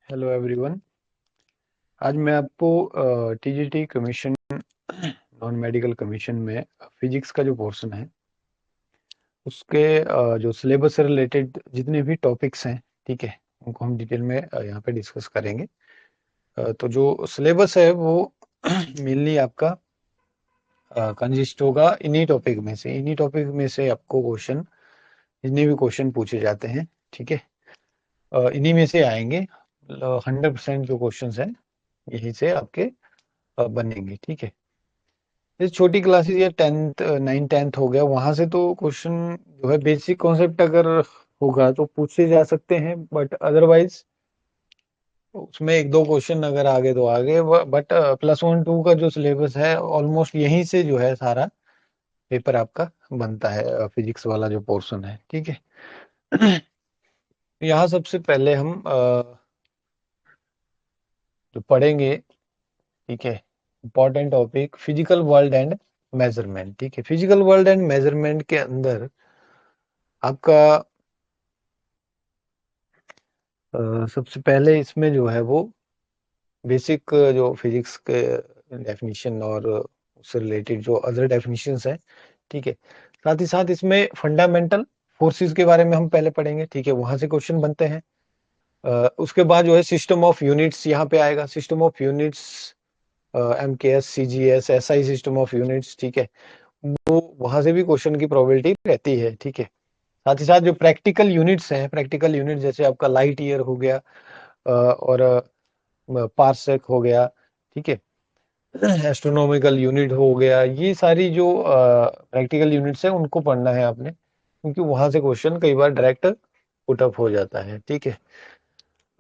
Hello everyone. आज मैं आपको TGT commission non medical commission में फिजिक्स का जो पोर्शन है उसके जो सिलेबस से रिलेटेड जितने भी टॉपिक्स हैं, ठीक है, उनको हम डिटेल में यहाँ पे डिस्कस करेंगे। तो जो सिलेबस है वो मेनली आपका कंसिस्ट होगा इन्हीं टॉपिक में से आपको क्वेश्चन, जितने भी क्वेश्चन पूछे जाते हैं, ठीक है, इन्हीं में से आएंगे। 100% जो क्वेश्चन हैं यहीं से आपके बनेंगे, ठीक है। जैसे छोटी क्लासेस या 10th 9 10th हो गया, वहां से तो क्वेश्चन जो है बेसिक कॉन्सेप्ट अगर होगा तो पूछे जा सकते हैं, बट अदरवाइज उसमें एक दो क्वेश्चन अगर आगे तो आगे, बट +1 2 का जो सिलेबस है ऑलमोस्ट यहीं से जो है सारा पेपर आपका बनता है, फिजिक्स वाला जो पोर्शन है, ठीक है। यहाँ सबसे पहले हम जो पढ़ेंगे, ठीक है, important topic physical world and measurement, ठीक है। फिजिकल वर्ल्ड एंड मेजरमेंट के अंदर आपका सबसे पहले इसमें जो है वो बेसिक जो फिजिक्स के डेफिनेशन और उससे रिलेटेड जो अदर डेफिनेशंस हैं, ठीक है। साथ ही साथ इसमें फंडामेंटल फोर्सेस के बारे में हम पहले पढ़ेंगे, ठीक है, वहां से क्वेश्चन बनते हैं। उसके बाद जो है सिस्टम ऑफ यूनिट्स यहाँ पे आएगा, system of units, MKS CGS SI system of units, ठीक है, वो वहां से भी क्वेश्चन की प्रोबेबिलिटी रहती है, ठीक है। साथ ही साथ जो प्रैक्टिकल यूनिट्स हैं, प्रैक्टिकल यूनिट जैसे आपका लाइट ईयर हो गया और पार्सेक हो गया, ठीक है, एस्ट्रोनॉमिकल यूनिट हो गया, ये सारी जो प्रैक्टिकल यूनिट्स हैं उनको पढ़ना है आपने, क्योंकि वहां से क्वेश्चन कई बार डायरेक्ट पुट अप हो जाता है, ठीक है।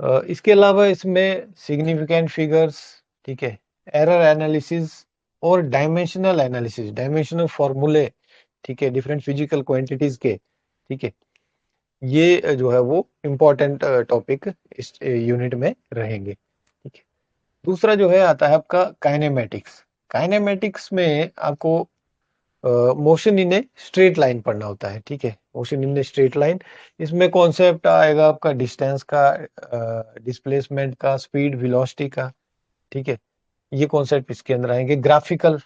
इसके अलावा इसमें सिग्निफिकेंट फिगर्स, ठीक है, एरर एनालिसिस और डायमेंशनल एनालिसिस, डायमेंशनल फॉर्मूले, ठीक है, डिफरेंट फिजिकल क्वांटिटीज के, ठीक है, ये जो है वो इम्पोर्टेंट टॉपिक इस यूनिट में रहेंगे, ठीक है। दूसरा जो है आता है आपका काइनेमेटिक्स। काइनेमेटिक्स में आपको motion in a straight line पढ़ना होता है, ठीक है, motion in a straight line. इसमें कॉन्सेप्ट आएगा आपका डिस्टेंस का, डिस्प्लेसमेंट का, स्पीड वेलोसिटी का, ठीक है, ये कॉन्सेप्ट इसके अंदर आएंगे। ग्राफिकल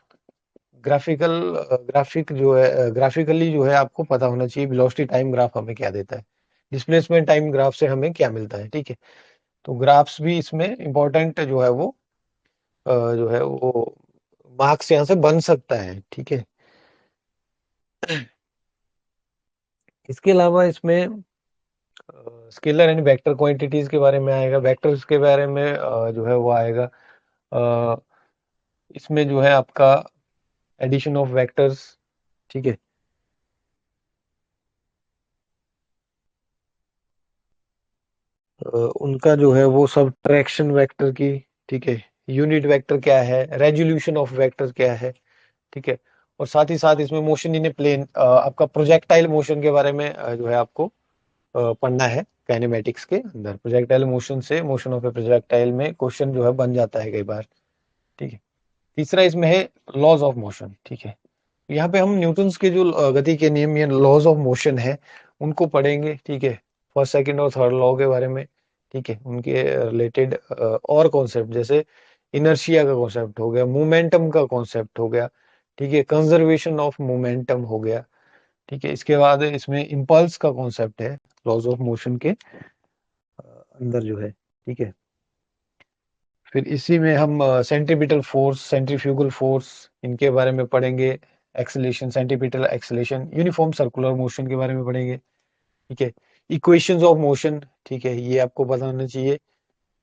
ग्राफिकल ग्राफिक जो है, ग्राफिकली जो है आपको पता होना चाहिए वेलोसिटी टाइम ग्राफ हमें क्या देता है, डिस्प्लेसमेंट टाइम ग्राफ से हमें क्या मिलता है, ठीक है। तो ग्राफ्स भी इसमें इंपॉर्टेंट जो है वो जो है वो मार्क्स यहाँ से बन सकता है, ठीक है। इसके अलावा इसमें स्केलर एंड वेक्टर क्वांटिटीज के बारे में आएगा, वेक्टर्स के बारे में जो है वो आएगा। अ, इसमें जो है आपका एडिशन ऑफ वेक्टर्स, ठीक है, उनका जो है वो सबट्रैक्शन वेक्टर की, ठीक है, यूनिट वेक्टर क्या है, रेजोल्यूशन ऑफ वेक्टर क्या है, ठीक है। और साथ ही साथ इसमें मोशन इन ए प्लेन, आपका प्रोजेक्टाइल मोशन के बारे में जो है आपको पढ़ना है। काइनेमेटिक्स के अंदर प्रोजेक्टाइल मोशन से, मोशन ऑफ ए प्रोजेक्टाइल में क्वेश्चन जो है बन जाता है कई बार, ठीक है। तीसरा इसमें है लॉज ऑफ मोशन, ठीक है। यहाँ पे हम न्यूटन्स के जो गति के नियम या लॉज ऑफ मोशन है उनको पढ़ेंगे, ठीक है, फर्स्ट सेकंड और थर्ड लॉ के बारे में, ठीक है, उनके रिलेटेड और कॉन्सेप्ट जैसे इनर्शिया का कॉन्सेप्ट हो गया, मोमेंटम का कॉन्सेप्ट हो गया, ठीक है, कंजर्वेशन ऑफ मोमेंटम हो गया, ठीक है। इसके बाद इसमें इम्पल्स का कॉन्सेप्ट है लॉज ऑफ मोशन के अंदर जो है, ठीक है। फिर इसी में हम सेंट्रीपिटल फोर्स, सेंट्रीफ्यूगल फोर्स, इनके बारे में पढ़ेंगे। Acceleration, centripetal acceleration, uniform circular motion के बारे में पढ़ेंगे, ठीक है। इक्वेशंस ऑफ मोशन, ठीक है, ये आपको पता होना चाहिए,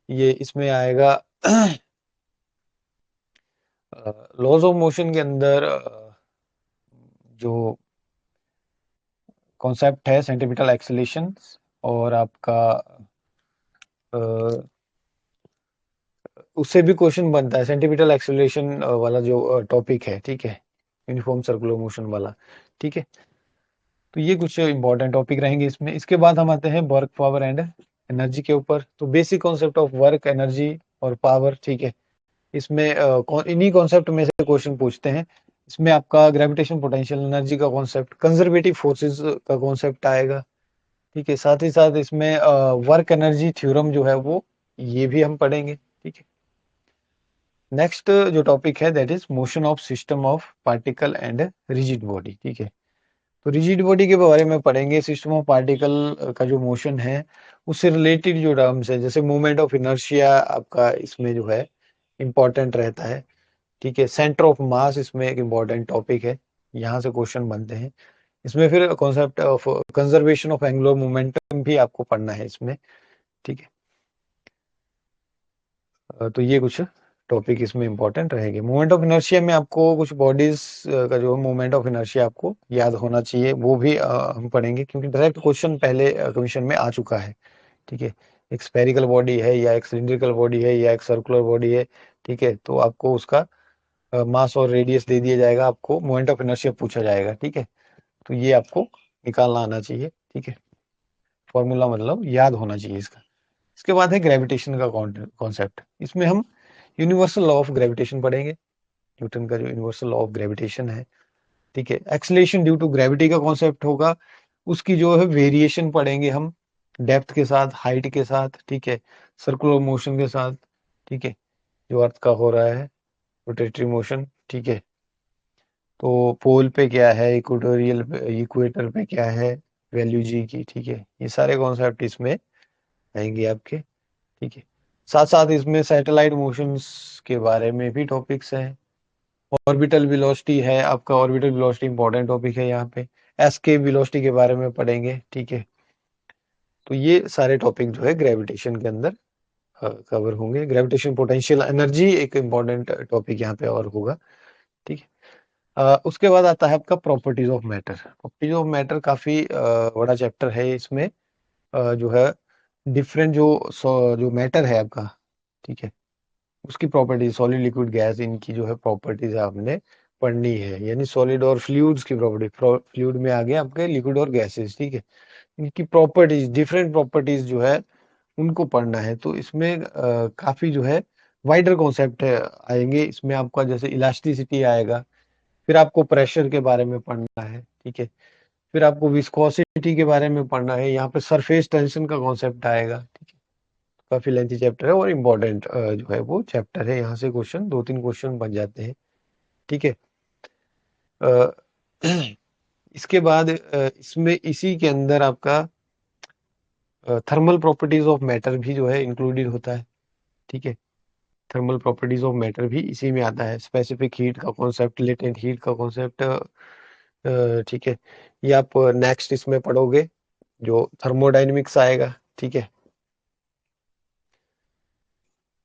ये इसमें आएगा। लॉज ऑफ मोशन के अंदर जो कॉन्सेप्ट है सेंट्रीपिटल एक्सेलेरेशन और आपका अ, उससे भी क्वेश्चन बनता है, सेंट्रीपिटल एक्सेलरेशन वाला जो टॉपिक है, ठीक है, यूनिफॉर्म सर्कुलर मोशन वाला, ठीक है। तो ये कुछ इंपॉर्टेंट टॉपिक रहेंगे इसमें। इसके बाद हम आते हैं वर्क, पावर एंड एनर्जी के ऊपर। तो basic concept of work, energy और पावर, ठीक है, इसमें इन्हीं कॉन्सेप्ट में से क्वेश्चन पूछते हैं। इसमें आपका ग्रेविटेशन पोटेंशियल एनर्जी का कॉन्सेप्ट, कंजर्वेटिव फोर्सेस का कॉन्सेप्ट आएगा, ठीक है। साथ ही साथ इसमें वर्क एनर्जी थ्योरम जो है वो ये भी हम पढ़ेंगे। ठीक है, नेक्स्ट जो टॉपिक है that is motion of system of particle and rigid body. ठीक है, तो रिजिड बॉडी के बारे में पढ़ेंगे। सिस्टम ऑफ पार्टिकल का जो मोशन है उससे रिलेटेड जो टर्म्स है, जैसे मोमेंट ऑफ इनर्शिया आपका इसमें जो है इंपॉर्टेंट रहता है। ठीक है, सेंटर ऑफ मास इसमें एक इम्पॉर्टेंट टॉपिक है, यहाँ से क्वेश्चन बनते हैं। इसमें फिर concept of conservation of angular momentum भी आपको पढ़ना है इसमें। ठीक है, तो ये कुछ टॉपिक इसमें इंपॉर्टेंट रहेंगे। मोमेंट ऑफ इनर्शिया में आपको कुछ बॉडीज का जो मोमेंट ऑफ इनर्शिया आपको याद होना चाहिए, वो भी हम पढ़ेंगे, क्योंकि डायरेक्ट क्वेश्चन पहले कमीशन में आ चुका है। ठीक है, एक स्फेरिकल बॉडी है या एक सिलिंड्रिकल बॉडी है या एक सर्कुलर बॉडी है, ठीक है, तो आपको उसका मास और रेडियस दे दिया जाएगा, आपको मोमेंट ऑफ इनर्शिया पूछा जाएगा। ठीक है, तो ये आपको निकालना आना चाहिए। ठीक है, फॉर्मूला मतलब याद होना चाहिए इसका। इसके बाद है ग्रेविटेशन का कॉन्सेप्ट। इसमें हम यूनिवर्सल लॉ ऑफ ग्रेविटेशन पढ़ेंगे, न्यूटन का जो यूनिवर्सल लॉ ऑफ ग्रेविटेशन है। ठीक है, एक्सलेशन ड्यू टू ग्रेविटी का कॉन्सेप्ट होगा, उसकी जो है वेरिएशन पढ़ेंगे हम, डेप्थ के साथ, हाइट के साथ। ठीक है, सर्कुलर मोशन के साथ। ठीक है, जो अर्थ का हो रहा है रोटेटरी मोशन। ठीक है, तो पोल पे क्या है, इक्वेटोरियल इक्वेटर पे क्या है वैल्यू जी की। ठीक है, ये सारे कॉन्सेप्ट इसमें आएंगे आपके। ठीक है, साथ साथ इसमें सैटेलाइट मोशंस के बारे में भी टॉपिक्स हैं। ऑर्बिटल वेलोसिटी है आपका, ऑर्बिटल वेलोसिटी इंपॉर्टेंट टॉपिक है यहाँ पे। एस्केप वेलोसिटी के बारे में पढ़ेंगे। ठीक है, तो ये सारे टॉपिक जो है ग्रेविटेशन के अंदर कवर होंगे। ग्रेविटेशन पोटेंशियल एनर्जी एक इम्पॉर्टेंट टॉपिक यहाँ पे और होगा। ठीक है, उसके बाद आता है आपका properties of matter. Properties of matter काफी बड़ा चैप्टर है इसमें। जो है डिफरेंट जो मैटर है आपका, ठीक है, उसकी प्रॉपर्टीज, सॉलिड लिक्विड गैस, इनकी जो है प्रॉपर्टीज आपने पढ़नी है। यानी सॉलिड और फ्लूइड्स की प्रॉपर्टी, फ्लूइड में आ गया आपके लिक्विड और गैसेस। ठीक है, इनकी प्रॉपर्टीज, डिफरेंट प्रॉपर्टीज जो है उनको पढ़ना है। तो इसमें काफी जो है वाइडर कॉन्सेप्ट आएंगे इसमें आपका, जैसे इलास्टिसिटी आएगा, फिर आपको प्रेशर के बारे में पढ़ना है। ठीक है, फिर आपको विस्कोसिटी के बारे में पढ़ना है, यहाँ पे सरफेस टेंशन का कॉन्सेप्ट आएगा। ठीक है, काफी लेंथी चैप्टर है और इम्पोर्टेंट जो है वो चैप्टर है। यहाँ से क्वेश्चन 2-3 क्वेश्चन बन जाते हैं। ठीक है, अ, इसके बाद इसमें इसी के अंदर आपका थर्मल प्रॉपर्टीज ऑफ मैटर भी जो है इंक्लूडेड होता है। ठीक है, थर्मल प्रॉपर्टीज ऑफ मैटर भी इसी में आता है। स्पेसिफिक हीट का कॉन्सेप्ट, लेटेंट हीट का कॉन्सेप्ट। ठीक है, ये आप नेक्स्ट इसमें पढ़ोगे, जो थर्मोडाइनमिक्स आएगा। ठीक है,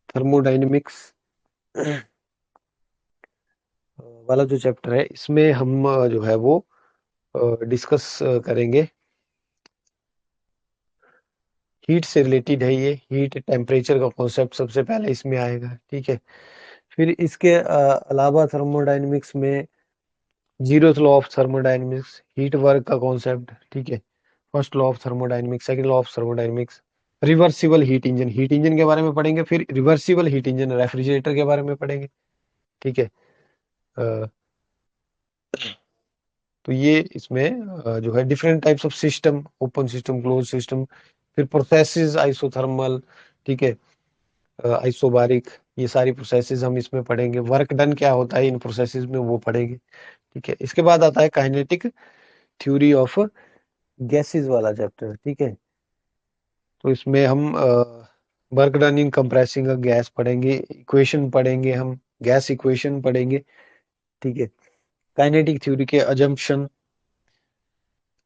थर्मोडाइनमिक्स वाला जो चैप्टर है इसमें हम जो है वो डिस्कस करेंगे। हीट से रिलेटेड है ये, हीट टेम्परेचर का कॉन्सेप्ट सबसे पहले इसमें आएगा। ठीक है, फिर इसके अलावा थर्मोडाइनमिक्स में zeroth law of thermodynamics, heat work का कॉन्सेप्ट। ठीक है, first law of thermodynamics, second law of thermodynamics, reversible heat engine, heat engine के बारे में पढ़ेंगे। फिर रिवर्सिबल हीट इंजन, रेफ्रिजरेटर के बारे में पढ़ेंगे। ठीक है, अ, तो ये इसमें जो है different types of system, open system, close system, फिर प्रोसेसेस आइसोथर्मल। ठीक है, आइसोबारिक, ये सारी प्रोसेसेस हम इसमें पढ़ेंगे। वर्क डन क्या होता है इन प्रोसेसेस में, वो पढ़ेंगे। ठीक है, इसके बाद आता है काइनेटिक थ्योरी ऑफ गैसेस वाला चैप्टर। ठीक है, तो इसमें हम work done in compressing gas पढ़ेंगे, इक्वेशन पढ़ेंगे हम, गैस इक्वेशन पढ़ेंगे। ठीक है, काइनेटिक थ्योरी के अजम्पशन,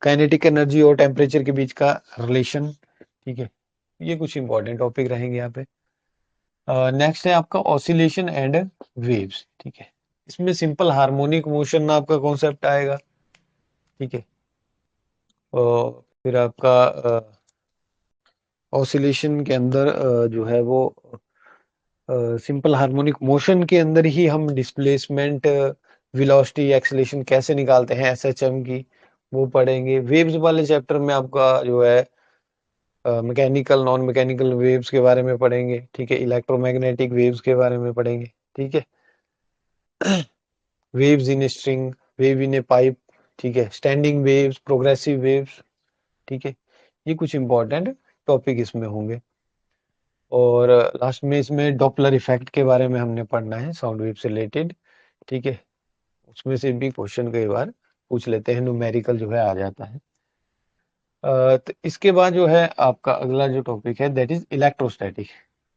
काइनेटिक एनर्जी और टेम्परेचर के बीच का रिलेशन। ठीक है, ये कुछ इंपॉर्टेंट टॉपिक रहेंगे यहाँ पे। नेक्स्ट है आपका ऑसिलेशन एंड वेव्स। ठीक है, इसमें सिंपल हार्मोनिक मोशन आपका कॉन्सेप्ट आएगा। ठीक है, और फिर आपका ऑसिलेशन के अंदर जो है वो सिंपल हार्मोनिक मोशन के अंदर ही हम डिस्प्लेसमेंट, वेलोसिटी, एक्सेलरेशन कैसे निकालते हैं एसएचएम की, वो पढ़ेंगे। वेव्स वाले चैप्टर में आपका जो है मैकेनिकल, नॉन मैकेनिकल वेव्स के बारे में पढ़ेंगे। ठीक है, इलेक्ट्रोमैग्नेटिक वेव्स के बारे में पढ़ेंगे। ठीक है, waves in string, wave in A pipe. ठीक है, स्टैंडिंग वेव्स, प्रोग्रेसिव वेव्स। ठीक है, ये कुछ इंपॉर्टेंट टॉपिक इसमें होंगे। और लास्ट में इसमें डॉपलर इफेक्ट के बारे में हमने पढ़ना है, साउंड वेव से रिलेटेड, ठीक है। उसमें से भी क्वेश्चन कई बार पूछ लेते हैं, न्यूमेरिकल जो है आ जाता है। तो इसके बाद जो है आपका अगला जो टॉपिक है दैट इज इलेक्ट्रोस्टैटिक।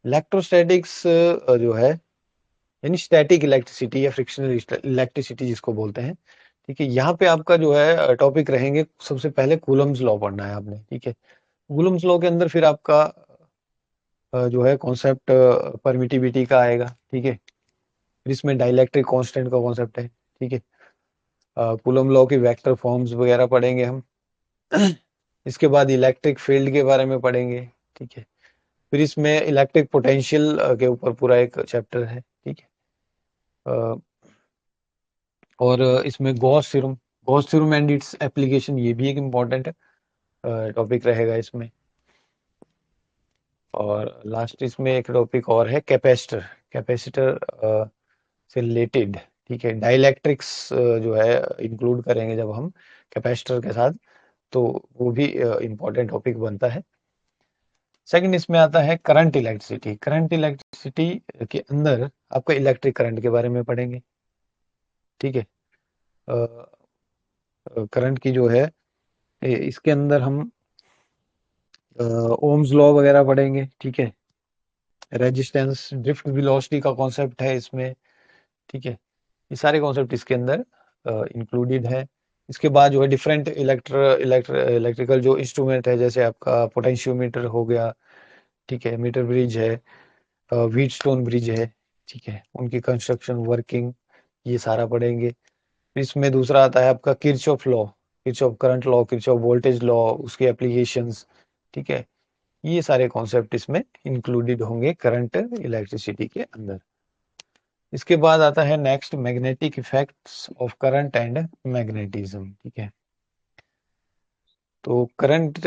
इलेक्ट्रोस्टैटिक्स जो है यानी स्टैटिक इलेक्ट्रिसिटी या फ्रिक्शनल इलेक्ट्रिसिटी जिसको बोलते हैं, ठीक है। यहाँ पे आपका जो है टॉपिक रहेंगे, सबसे पहले कूलम्स लॉ पढ़ना है आपने, ठीक है। कूलम्स लॉ के अंदर फिर आपका जो है कॉन्सेप्ट परमिटिविटी का आएगा, ठीक है। फिर इसमें डाइलेक्ट्रिक कांस्टेंट का कॉन्सेप्ट है, ठीक है। कूलम लॉ की वेक्टर फॉर्म्स वगैरह पढ़ेंगे हम। इसके बाद इलेक्ट्रिक फील्ड के बारे में पढ़ेंगे, ठीक है। फिर इसमें इलेक्ट्रिक पोटेंशियल के ऊपर पूरा एक चैप्टर है, ठीक है। अ, और इसमें Gauss theorem and its application, ये भी एक इम्पॉर्टेंट टॉपिक रहेगा इसमें। और लास्ट इसमें एक टॉपिक और है कैपेसिटर, कैपेसिटर से रिलेटेड, ठीक है। डाइलेक्ट्रिक्स जो है इंक्लूड करेंगे जब हम कैपेसिटर के साथ, तो वो भी इम्पोर्टेंट टॉपिक बनता है। सेकंड इसमें आता है करंट इलेक्ट्रिसिटी। करंट इलेक्ट्रिसिटी के अंदर आपका इलेक्ट्रिक करंट के बारे में पढ़ेंगे, ठीक है। करंट की जो है इसके अंदर हम ओम्स लॉ वगैरह पढ़ेंगे, ठीक है। रेजिस्टेंस, ड्रिफ्ट वेलोसिटी का कॉन्सेप्ट है इसमें, ठीक है। ये सारे कॉन्सेप्ट इसके अंदर इंक्लूडेड है। इसके बाद जो है डिफरेंट इलेक्ट्रिकल जो इंस्ट्रूमेंट है, जैसे आपका पोटेंशियोमीटर हो गया, ठीक है, मीटर ब्रिज है, व्हीटस्टोन ब्रिज है, ठीक है, उनकी कंस्ट्रक्शन, वर्किंग, ये सारा पढ़ेंगे। इसमें दूसरा आता है आपका Kirchhoff law, Kirchhoff current law, Kirchhoff voltage law, उसके एप्लीकेशंस, ठीक है। ये सारे कॉन्सेप्ट इसमें इंक्लूडेड होंगे करंट इलेक्ट्रिसिटी के अंदर। इसके बाद आता है next magnetic effects of current and magnetism, ठीक है। तो करंट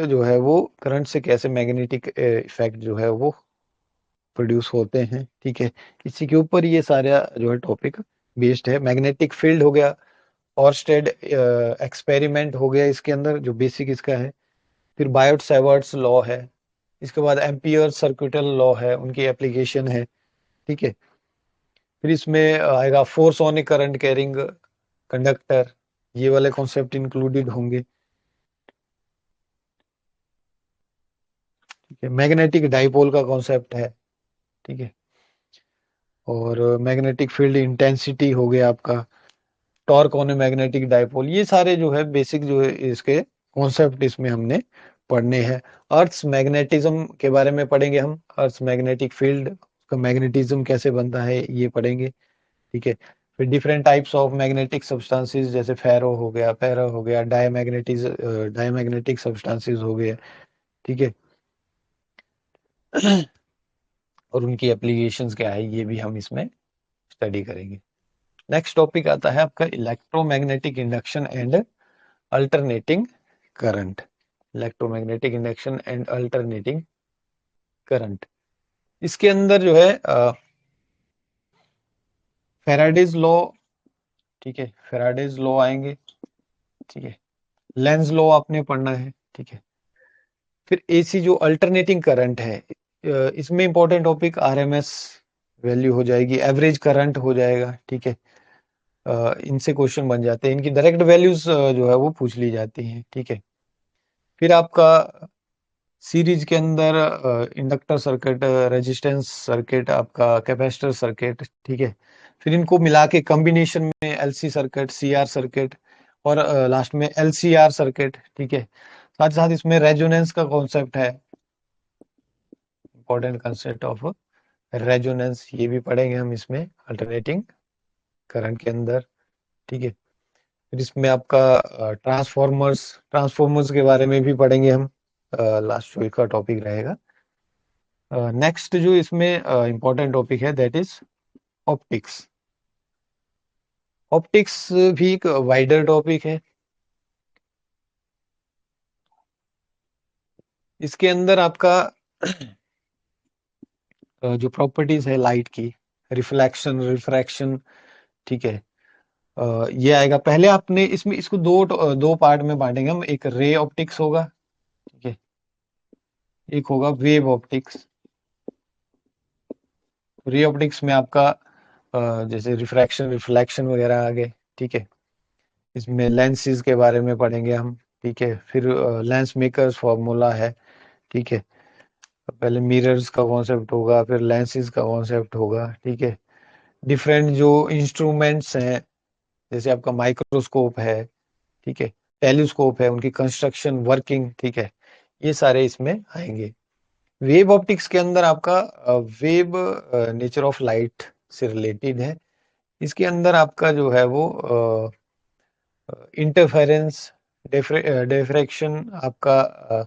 जो है वो, करंट से कैसे मैग्नेटिक इफेक्ट जो है वो प्रोड्यूस होते हैं, ठीक है। इसी के ऊपर ये सारा जो है टॉपिक बेस्ड है। मैग्नेटिक फील्ड हो गया, ऑर्स्टेड एक्सपेरिमेंट हो गया इसके अंदर जो बेसिक इसका है। फिर बायोट सावर्ट्स लॉ है। इसके बाद एम्पियर सर्किटल लॉ है, उनकी एप्लीकेशन है, ठीक है। फिर इसमें आएगा force on A current carrying conductor, ये वाले कॉन्सेप्ट इंक्लूडेड होंगे, ठीक है। मैग्नेटिक डाइपोल का कॉन्सेप्ट है, ठीक है। और मैग्नेटिक फील्ड इंटेंसिटी हो गया आपका, torque on a magnetic dipole, ये सारे जो है बेसिक जो है इसके कॉन्सेप्ट इसमें हमने पढ़ने हैं। अर्थ्स मैग्नेटिज्म के बारे में पढ़ेंगे हम, अर्थ्स मैग्नेटिक फील्ड का मैग्नेटिज्म कैसे बनता है ये पढ़ेंगे, ठीक है। फिर different types of magnetic substances, जैसे फेरो हो गया, डायमैग्नेटिक सब्सटेंसेस हो गए, ठीक है। और उनकी एप्लीकेशंस क्या है ये भी हम इसमें स्टडी करेंगे। नेक्स्ट टॉपिक आता है आपका electromagnetic induction and alternating current. Electromagnetic induction and alternating current, इसके अंदर जो है फेराडेज लॉ, ठीक है, फेराडेज लॉ आएंगे, ठीक है। लेंज लॉ आपने पढ़ना है, ठीक है। फिर एसी जो अल्टरनेटिंग करंट है, इसमें इंपॉर्टेंट टॉपिक आरएमएस वैल्यू हो जाएगी, एवरेज करंट हो जाएगा, ठीक है। इनसे क्वेश्चन बन जाते हैं, इनकी डायरेक्ट वैल्यूज जो है वो पूछ ली जाती हैं, ठीक है। फिर आपका सीरीज के अंदर इंडक्टर सर्किट, रेजिस्टेंस सर्किट, आपका कैपेसिटर सर्किट, ठीक है। फिर इनको मिला के कॉम्बिनेशन में एलसी सर्किट, सीआर सर्किट, और लास्ट में एलसीआर सर्किट, ठीक है। साथ ही साथ इसमें रेजोनेंस का कॉन्सेप्ट है, इंपॉर्टेंट कंसेप्ट ऑफ रेजोनेंस, ये भी पढ़ेंगे हम इसमें अल्टरनेटिंग करंट के अंदर, ठीक है। फिर इसमें आपका ट्रांसफॉर्मर्स के बारे में भी पढ़ेंगे हम, लास्ट वीक का टॉपिक रहेगा। नेक्स्ट जो इसमें इंपॉर्टेंट टॉपिक है दैट इज ऑप्टिक्स। ऑप्टिक्स भी एक वाइडर टॉपिक है। इसके अंदर आपका जो प्रॉपर्टीज है लाइट की, रिफ्लेक्शन, रिफ्रैक्शन, ठीक है, ये आएगा। पहले आपने इसमें इसको दो पार्ट में बांटेंगे हम, एक रे ऑप्टिक्स होगा, ठीक है, एक होगा वेव ऑप्टिक्स, रे ऑप्टिक्स में आपका जैसे रिफ्रैक्शन रिफ्लेक्शन वगैरह आ गए, ठीक है। इसमें लेंसेज के बारे में पढ़ेंगे हम, ठीक है। फिर लेंस मेकर्स फॉर्मूला है, ठीक है। पहले मिरर्स का कॉन्सेप्ट होगा, फिर लेंसेज का कॉन्सेप्ट होगा, ठीक है। डिफरेंट जो इंस्ट्रूमेंट्स हैं, जैसे आपका माइक्रोस्कोप है, ठीक है, टेलीस्कोप है, उनकी कंस्ट्रक्शन वर्किंग, ठीक है, ये सारे इसमें आएंगे। वेव ऑप्टिक्स के अंदर आपका वेव नेचर ऑफ लाइट से रिलेटेड है। इसके अंदर आपका जो है वो इंटरफेरेंस, डिफ्रैक्शन, आपका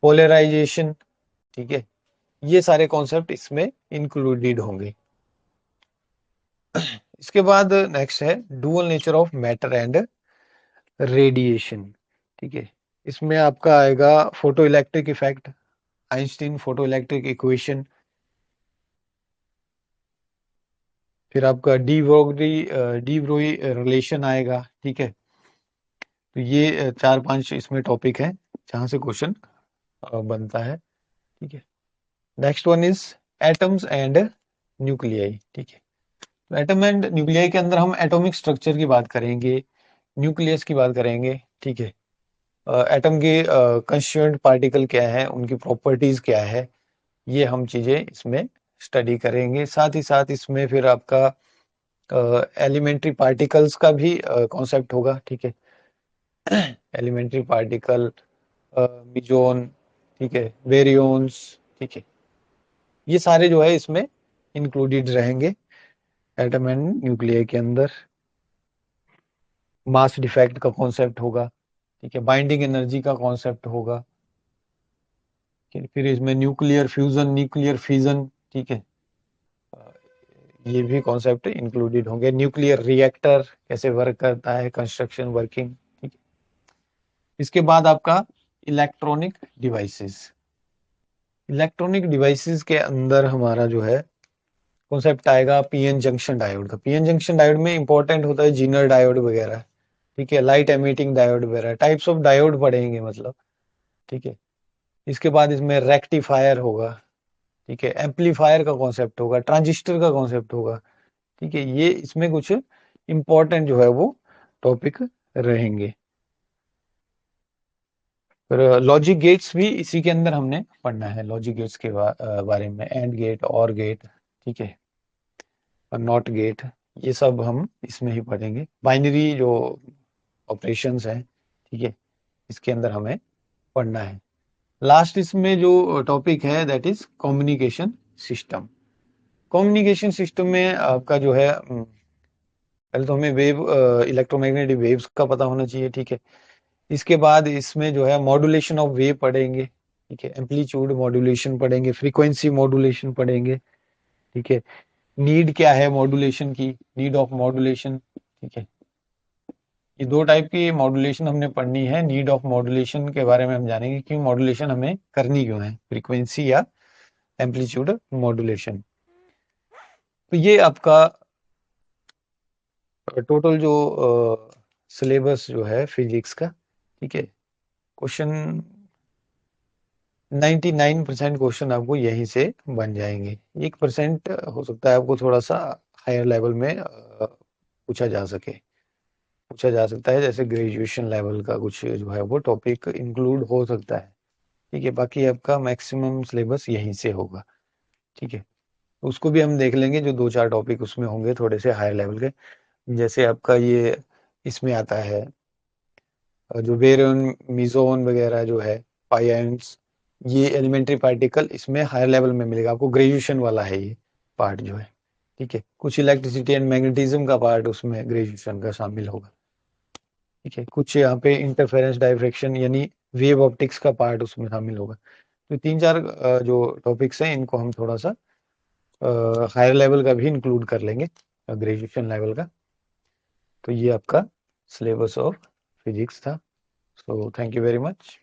पोलराइजेशन, ठीक है, ये सारे कॉन्सेप्ट इसमें इंक्लूडेड होंगे। इसके बाद नेक्स्ट है dual nature of matter and radiation, ठीक है। इसमें आपका आएगा photo electric effect, Einstein photo electric equation, फिर आपका डी ब्रोई रिलेशन आएगा, ठीक है। तो ये चार पांच इसमें टॉपिक है जहां से क्वेश्चन बनता है, ठीक है। Next one is atoms and nuclei, ठीक है। तो एटम एंड न्यूक्लियाई के अंदर हम एटॉमिक स्ट्रक्चर की बात करेंगे, न्यूक्लियस की बात करेंगे, ठीक है। एटम के कंस्टिट्यूएंट पार्टिकल क्या है, उनकी प्रॉपर्टीज क्या है, ये हम चीजें इसमें स्टडी करेंगे। साथ ही साथ इसमें फिर आपका एलिमेंट्री पार्टिकल्स का भी कॉन्सेप्ट होगा, ठीक है। एलिमेंट्री पार्टिकल, मिजोन, ठीक है, बेरियोन्स, ठीक है, ये सारे जो है इसमें इंक्लूडेड रहेंगे एटम एंड न्यूक्लियर के अंदर। मास डिफेक्ट का कॉन्सेप्ट होगा, ठीक है, बाइंडिंग एनर्जी का कॉन्सेप्ट होगा, फिर इसमें न्यूक्लियर फ्यूजन, न्यूक्लियर फिजन, ठीक है, ये भी कॉन्सेप्ट इंक्लूडेड होंगे। न्यूक्लियर रिएक्टर कैसे वर्क करता है, कंस्ट्रक्शन वर्किंग, ठीक है। इसके बाद आपका इलेक्ट्रॉनिक डिवाइसेस, इलेक्ट्रॉनिक डिवाइसेस के अंदर हमारा जो है कॉन्सेप्ट आएगा पीएन जंक्शन डायोड का। पीएन जंक्शन डायोड में इंपॉर्टेंट होता है जीनर डायोड वगैरह, ठीक है, लाइट एमिटिंग डायोड वगैरह, टाइप्स ऑफ डायोड पढ़ेंगे मतलब, ठीक है। इसके बाद इसमें रेक्टिफायर होगा, ठीक है, एम्पलीफायर का कॉन्सेप्ट होगा, ट्रांजिस्टर का कॉन्सेप्ट होगा, ठीक है। ये इसमें कुछ इंपॉर्टेंट जो है वो टॉपिक रहेंगे। फिर लॉजिक गेट्स भी इसी के अंदर हमने पढ़ना है, लॉजिक गेट्स के बारे में, एंड गेट, और गेट, ठीक है, और नॉट गेट, ये सब हम इसमें ही पढ़ेंगे। बाइनरी जो ऑपरेशंस हैं, ठीक है, इसके अंदर हमें पढ़ना है। लास्ट इसमें जो टॉपिक है that is communication system. Communication system में आपका जो है पहले तो हमें वेव, इलेक्ट्रोमैग्नेटिक वेव्स का पता होना चाहिए, ठीक है। इसके बाद इसमें जो है मॉड्यूलेशन ऑफ वेव पढ़ेंगे, ठीक है, एम्पलीट्यूड मॉड्यूलेशन पढ़ेंगे, फ्रीक्वेंसी मॉड्यूलेशन पढ़ेंगे, ठीक है। नीड क्या है मॉड्यूलेशन की, नीड ऑफ मॉड्यूलेशन, ठीक है। ये दो टाइप की मॉड्यूलेशन हमने पढ़नी है। नीड ऑफ मॉड्यूलेशन के बारे में हम जानेंगे कि मॉड्यूलेशन हमें करनी क्यों है, फ्रीक्वेंसी या एम्पलीट्यूड मॉड्यूलेशन। तो ये आपका टोटल जो सिलेबस जो है फिजिक्स का, ठीक है। क्वेश्चन 99% क्वेश्चन आपको यहीं से बन जाएंगे। 1% हो सकता है आपको थोड़ा सा हायर लेवल में पूछा जा सके, पूछा जा सकता है, जैसे ग्रेजुएशन लेवल का कुछ जो है वो टॉपिक इंक्लूड हो सकता है, ठीक है। बाकी आपका मैक्सिमम सिलेबस यहीं से होगा, ठीक है। उसको भी हम देख लेंगे, जो दो चार टॉपिक उसमें होंगे थोड़े से हायर लेवल के, जैसे आपका ये इसमें आता है जो बेरियन मिजोन वगैरह जो है, पाइंस, ये एलिमेंट्री पार्टिकल इसमें हायर लेवल में मिलेगा आपको, ग्रेजुएशन वाला है ये पार्ट जो है, ठीक है। कुछ इलेक्ट्रिसिटी एंड मैग्नेटिज्म का पार्ट उसमें ग्रेजुएशन का शामिल होगा, ठीक है। कुछ यहाँ पे इंटरफेरेंस डायफ्रेक्शन यानी वेव ऑप्टिक्स का पार्ट उसमें शामिल होगा। तो तीन चार जो टॉपिक्स हैं इनको हम थोड़ा सा हायर लेवल का भी इंक्लूड कर लेंगे, ग्रेजुएशन लेवल का। तो ये आपका सिलेबस ऑफ फिजिक्स था। So thank you very much.